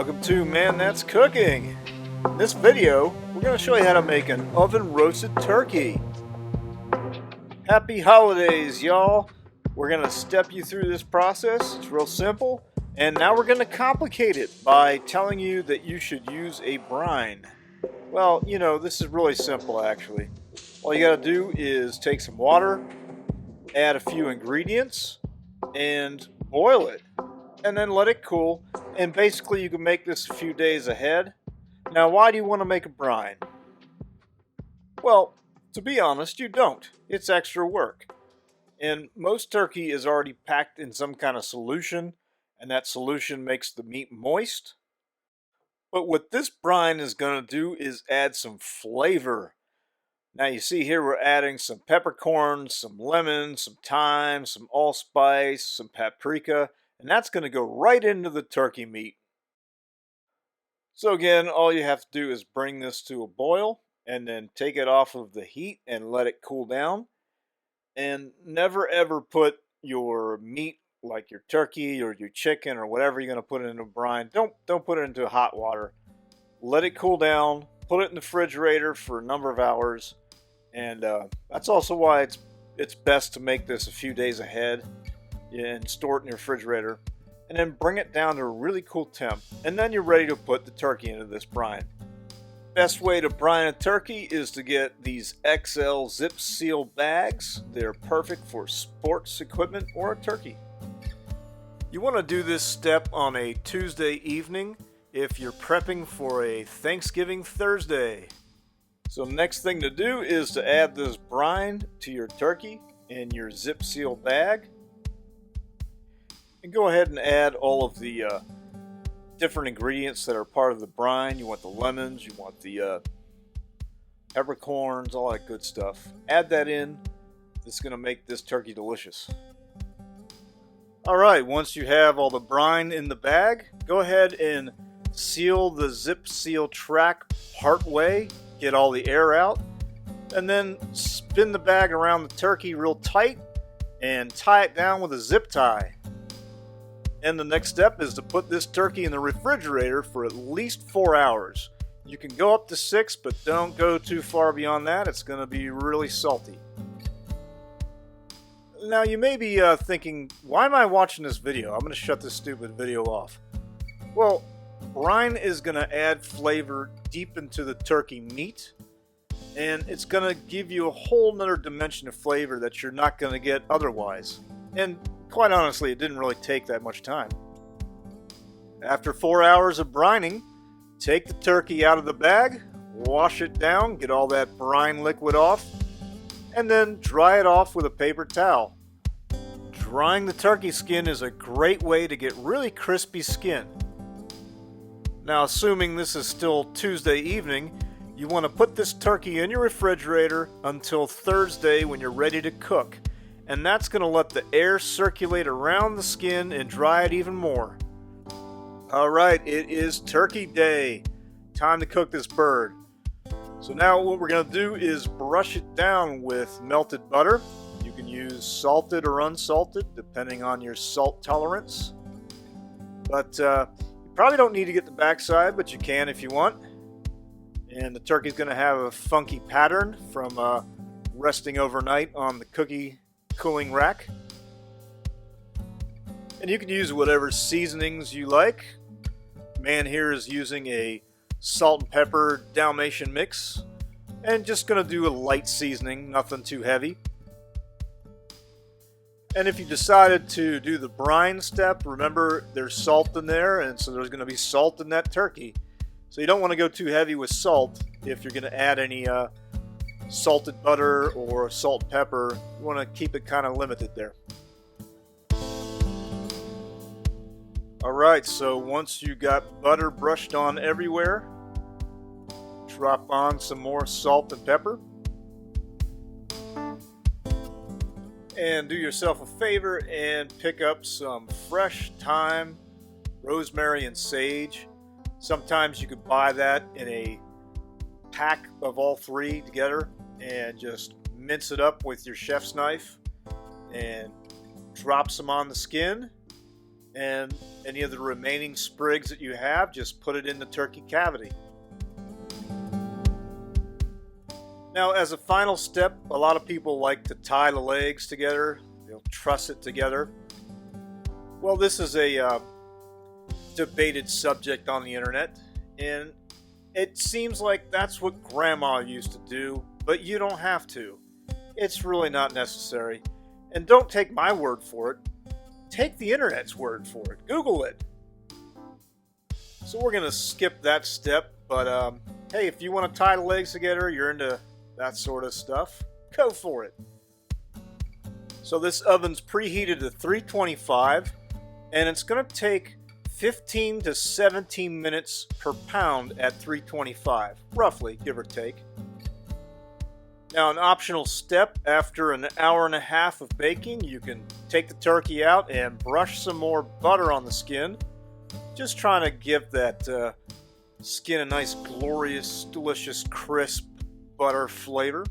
Welcome to Man That's Cooking. In this video, we're going to show you how to make an oven roasted turkey. Happy holidays, y'all. We're going to step you through this process. It's real simple. And now we're going to complicate it by telling you that you should use a brine. Well, you know, this is really simple actually. All you got to do is take some water, add a few ingredients, and boil it. And then let it cool, and basically you can make this a few days ahead. Now, why do you want to make a brine? Well, to be honest, you don't. It's extra work. And most turkey is already packed in some kind of solution, and that solution makes the meat moist. But what this brine is going to do is add some flavor. Now you see here we're adding some peppercorns, some lemon, some thyme, some allspice, some paprika, and that's going to go right into the turkey meat. So again, all you have to do is bring this to a boil and then take it off of the heat and let it cool down. And never ever put your meat, like your turkey or your chicken or whatever you're going to put into a brine, don't put it into hot water. Let it cool down, put it in the refrigerator for a number of hours. And that's also why it's best to make this a few days ahead and store it in your refrigerator, and then bring it down to a really cool temp, and then you're ready to put the turkey into this brine. Best way to brine a turkey is to get these XL zip seal bags. They're perfect for sports equipment or a turkey. You want to do this step on a Tuesday evening if you're prepping for a Thanksgiving Thursday. So next thing to do is to add this brine to your turkey in your zip seal bag. And go ahead and add all of the different ingredients that are part of the brine. You want the lemons, you want the peppercorns, all that good stuff. Add that in. It's going to make this turkey delicious. Alright, once you have all the brine in the bag, go ahead and seal the zip seal track part way. Get all the air out. And then spin the bag around the turkey real tight and tie it down with a zip tie. And the next step is to put this turkey in the refrigerator for at least 4 hours. You can go up to 6, but don't go too far beyond that. It's going to be really salty. Now you may be thinking, why am I watching this video? I'm going to shut this stupid video off. Well, brine is going to add flavor deep into the turkey meat. And it's going to give you a whole nother dimension of flavor that you're not going to get otherwise. And quite honestly, it didn't really take that much time. After 4 hours of brining, take the turkey out of the bag, wash it down, get all that brine liquid off, and then dry it off with a paper towel. Drying the turkey skin is a great way to get really crispy skin. Now, assuming this is still Tuesday evening, you want to put this turkey in your refrigerator until Thursday when you're ready to cook. And that's going to let the air circulate around the skin and dry it even more. Alright, it is turkey day. Time to cook this bird. So now what we're going to do is brush it down with melted butter. You can use salted or unsalted depending on your salt tolerance. But you probably don't need to get the backside, but you can if you want. And the turkey's going to have a funky pattern from resting overnight on the cooling rack. And you can use whatever seasonings you like. Man here is using a salt and pepper Dalmatian mix, and just going to do a light seasoning, nothing too heavy. And if you decided to do the brine step, remember there's salt in there, and so there's going to be salt in that turkey. So you don't want to go too heavy with salt if you're going to add any salted butter or salt and pepper. You want to keep it kind of limited there. Alright, so once you got butter brushed on everywhere, drop on some more salt and pepper. And do yourself a favor and pick up some fresh thyme, rosemary, and sage. Sometimes you could buy that in a pack of all three together and just mince it up with your chef's knife and drop some on the skin and any of the remaining sprigs that you have, just put it in the turkey cavity. Now, as a final step, a lot of people like to tie the legs together. They'll truss it together. Well, this is a debated subject on the internet, and it seems like that's what Grandma used to do, but you don't have to. It's really not necessary. And don't take my word for it. Take the internet's word for it. Google it. So we're going to skip that step, but hey, if you want to tie the legs together, you're into that sort of stuff, go for it. So this oven's preheated to 325, and it's going to take 15 to 17 minutes per pound at 325, roughly, give or take. Now, an optional step, after an hour and a half of baking, you can take the turkey out and brush some more butter on the skin, just trying to give that skin a nice, glorious, delicious, crisp butter flavor.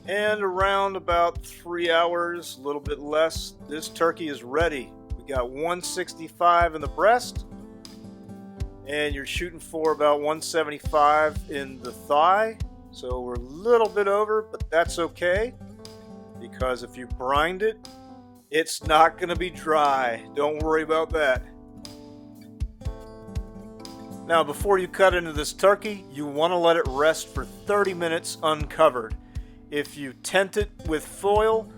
And around about 3 hours, a little bit less, this turkey is ready. We got 165 in the breast, and you're shooting for about 175 in the thigh. So we're a little bit over, but that's okay, because if you brined it, it's not going to be dry. Don't worry about that. Now, before you cut into this turkey, you want to let it rest for 30 minutes uncovered. If you tent it with foil,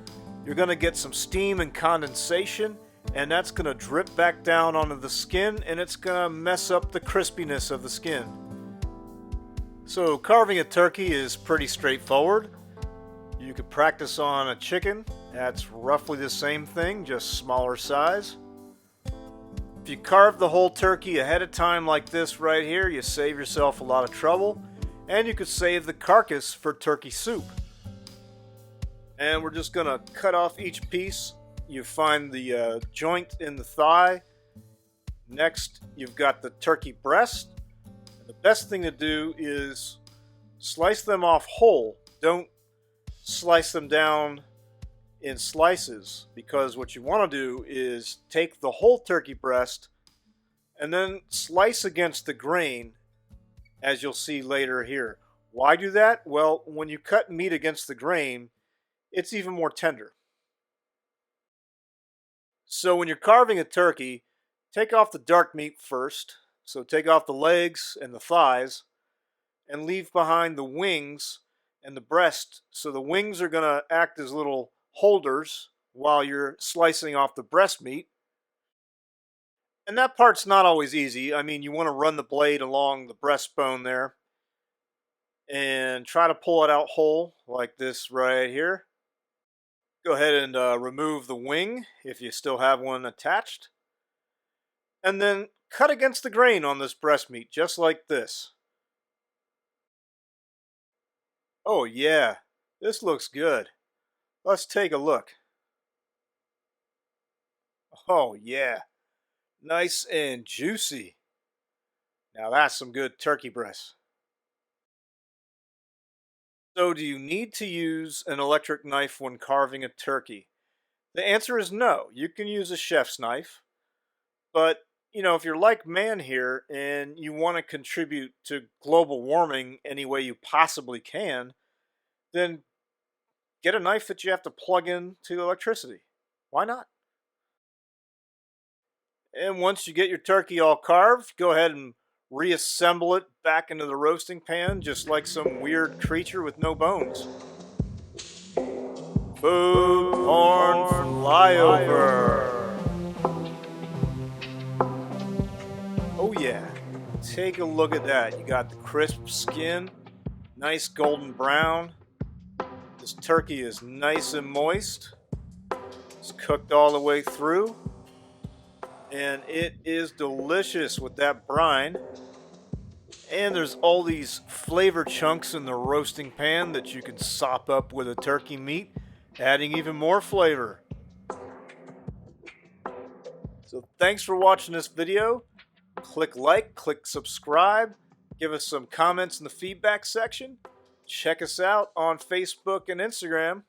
you're going to get some steam and condensation, and that's going to drip back down onto the skin, and it's going to mess up the crispiness of the skin. So carving a turkey is pretty straightforward. You could practice on a chicken. That's roughly the same thing, just smaller size. If you carve the whole turkey ahead of time like this right here, you save yourself a lot of trouble, and you could save the carcass for turkey soup. And we're just going to cut off each piece. You find the joint in the thigh. Next, you've got the turkey breast. And the best thing to do is slice them off whole. Don't slice them down in slices, because what you want to do is take the whole turkey breast and then slice against the grain, as you'll see later here. Why do that? Well, when you cut meat against the grain, it's even more tender. So when you're carving a turkey, take off the dark meat first. So take off the legs and the thighs, and leave behind the wings and the breast. So the wings are going to act as little holders while you're slicing off the breast meat. And that part's not always easy. I mean, you want to run the blade along the breastbone there and try to pull it out whole, like this right here. Go ahead and remove the wing if you still have one attached. And then cut against the grain on this breast meat, just like this. Oh yeah, this looks good. Let's take a look. Oh yeah, nice and juicy. Now that's some good turkey breast. So do you need to use an electric knife when carving a turkey? The answer is no. You can use a chef's knife. But, you know, if you're like man here and you want to contribute to global warming any way you possibly can, then get a knife that you have to plug in to electricity. Why not? And once you get your turkey all carved, go ahead and reassemble it back into the roasting pan, just like some weird creature with no bones. Food porn flyover. Oh yeah, take a look at that. You got the crisp skin, nice golden brown. This turkey is nice and moist. It's cooked all the way through. And it is delicious with that brine. And there's all these flavor chunks in the roasting pan that you can sop up with a turkey meat, adding even more flavor. So thanks for watching this video. Click like, click subscribe, give us some comments in the feedback section. Check us out on Facebook and Instagram.